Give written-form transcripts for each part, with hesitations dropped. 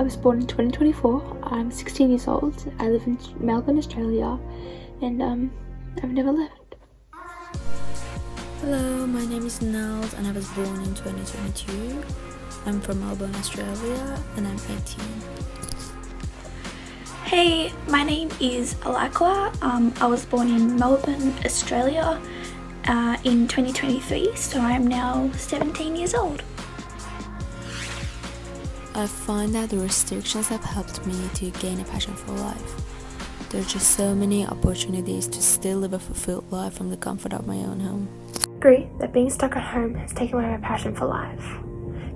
was born in 2024. I'm 16 years old. I live in Melbourne, Australia, and I've never left. Hello, my name is Nels and I was born in 2022. I'm from Melbourne, Australia, and I'm 18. Hey, my name is Alakwa. I was born in Melbourne, Australia in 2023, so I'm now 17 years old. I find that the restrictions have helped me to gain a passion for life. There are just so many opportunities to still live a fulfilled life from the comfort of my own home. I agree that being stuck at home has taken away my passion for life.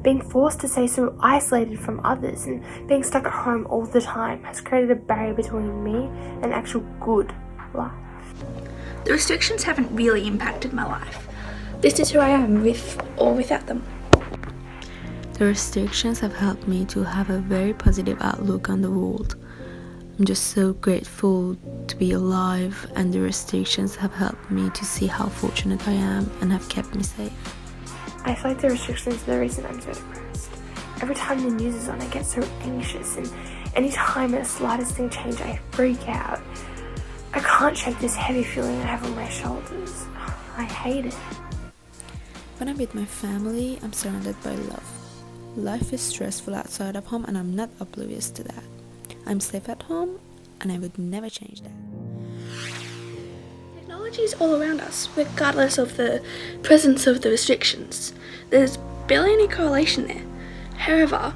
Being forced to stay so isolated from others and being stuck at home all the time has created a barrier between me and actual good life. The restrictions haven't really impacted my life. This is who I am with or without them. The restrictions have helped me to have a very positive outlook on the world. I'm just so grateful to be alive, and the restrictions have helped me to see how fortunate I am and have kept me safe. I feel like the restrictions are the reason I'm so depressed. Every time the news is on, I get so anxious, and any time the slightest thing changes, I freak out. I can't shake this heavy feeling I have on my shoulders. I hate it. When I'm with my family, I'm surrounded by love. Life is stressful outside of home, and I'm not oblivious to that. I'm safe at home, and I would never change that. Technology is all around us, regardless of the presence of the restrictions. There's barely any correlation there. However,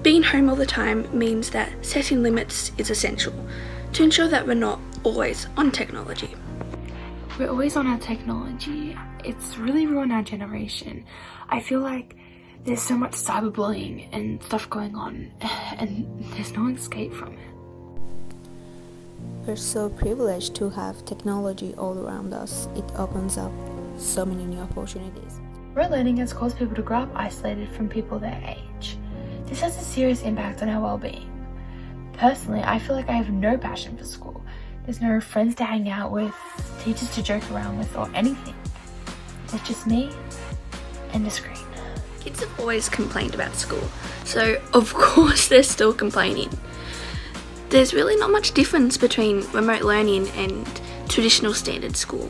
being home all the time means that setting limits is essential to ensure that we're not always on technology. We're always on our technology. It's really ruined our generation. I feel like there's so much cyberbullying and stuff going on, and there's no escape from it. We're so privileged to have technology all around us. It opens up so many new opportunities. Remote learning has caused people to grow up isolated from people their age. This has a serious impact on our well-being. Personally, I feel like I have no passion for school. There's no friends to hang out with, teachers to joke around with, or anything. There's just me and a screen. Kids have always complained about school, so of course they're still complaining. There's really not much difference between remote learning and traditional standard school.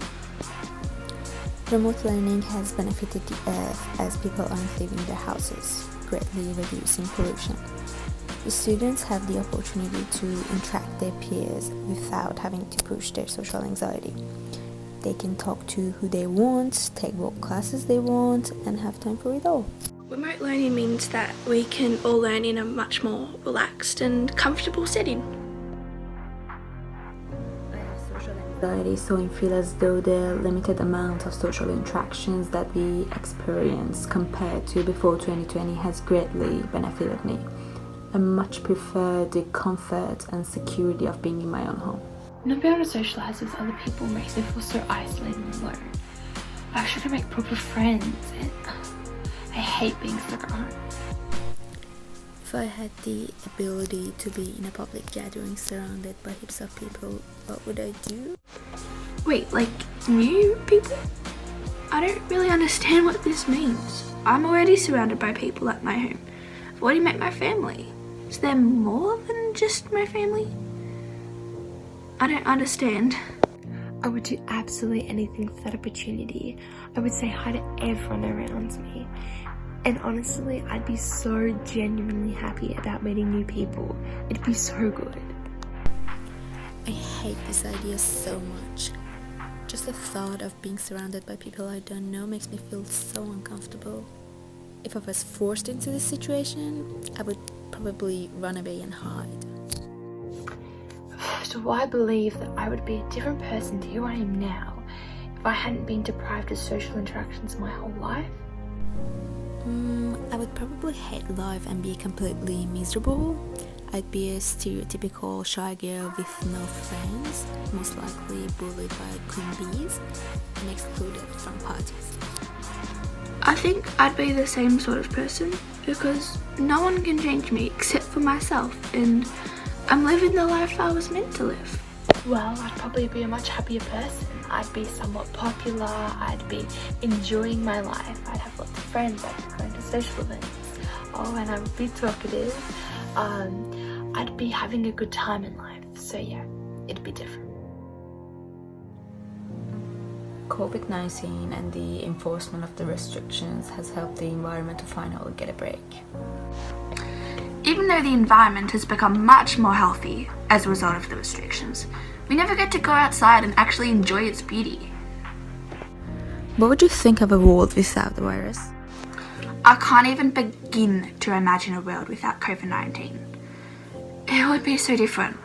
Remote learning has benefited the earth as people aren't leaving their houses, greatly reducing pollution. The students have the opportunity to interact with their peers without having to push their social anxiety. They can talk to who they want, take what classes they want, and have time for it all. Remote learning means that we can all learn in a much more relaxed and comfortable setting. I have social anxiety, so I feel as though the limited amount of social interactions that we experience compared to before 2020 has greatly benefited me. I much prefer the comfort and security of being in my own home. Not being able to socialise with other people makes me feel so isolated and alone. I should make proper friends, and I hate being stuck at home. If I had the ability to be in a public gathering surrounded by heaps of people, what would I do? Wait, like new people? I don't really understand what this means. I'm already surrounded by people at my home. I've already met my family. Is there more than just my family? I don't understand. I would do absolutely anything for that opportunity. I would say hi to everyone around me. And honestly, I'd be so genuinely happy about meeting new people. It'd be so good. I hate this idea so much. Just the thought of being surrounded by people I don't know makes me feel so uncomfortable. If I was forced into this situation, I would probably run away and hide. Do I believe that I would be a different person to who I am now if I hadn't been deprived of social interactions my whole life? I would probably hate life and be completely miserable. I'd be a stereotypical shy girl with no friends, most likely bullied by queen bees and excluded from parties. I think I'd be the same sort of person because no one can change me except for myself, and I'm living the life I was meant to live. Well, I'd probably be a much happier person. I'd be somewhat popular, I'd be enjoying my life, I'd have lots of friends, I'd be going to social events. Oh, and I would be talkative. I'd be having a good time in life. So yeah, it'd be different. COVID-19 and the enforcement of the restrictions has helped the environment to finally get a break. Even though the environment has become much more healthy as a result of the restrictions, we never get to go outside and actually enjoy its beauty. What would you think of a world without the virus? I can't even begin to imagine a world without COVID-19. It would be so different.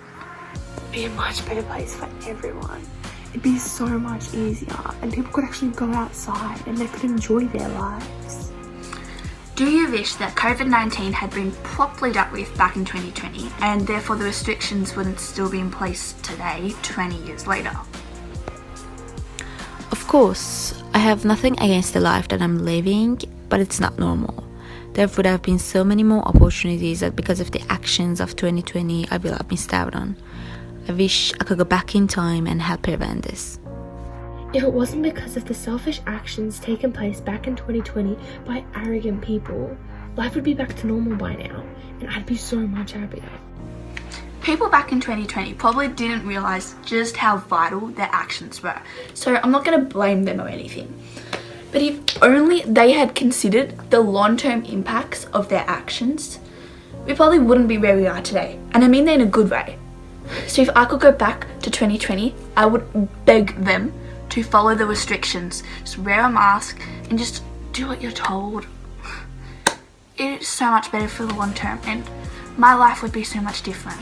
It'd be a much better place for everyone. It'd be so much easier, and people could actually go outside and they could enjoy their lives. Do you wish that COVID-19 had been properly dealt with back in 2020 and therefore the restrictions wouldn't still be in place today, 20 years later? Of course, I have nothing against the life that I'm living, but it's not normal. There would have been so many more opportunities that because of the actions of 2020 I will have missed out on. I wish I could go back in time and help prevent this. If it wasn't because of the selfish actions taken place back in 2020 by arrogant people, life would be back to normal by now, and I'd be so much happier. People back in 2020 probably didn't realise just how vital their actions were, so I'm not going to blame them or anything. But if only they had considered the long-term impacts of their actions, we probably wouldn't be where we are today, and I mean that in a good way. So if I could go back to 2020, I would beg them to follow the restrictions, just wear a mask and just do what you're told. It's so much better for the long term and my life would be so much different.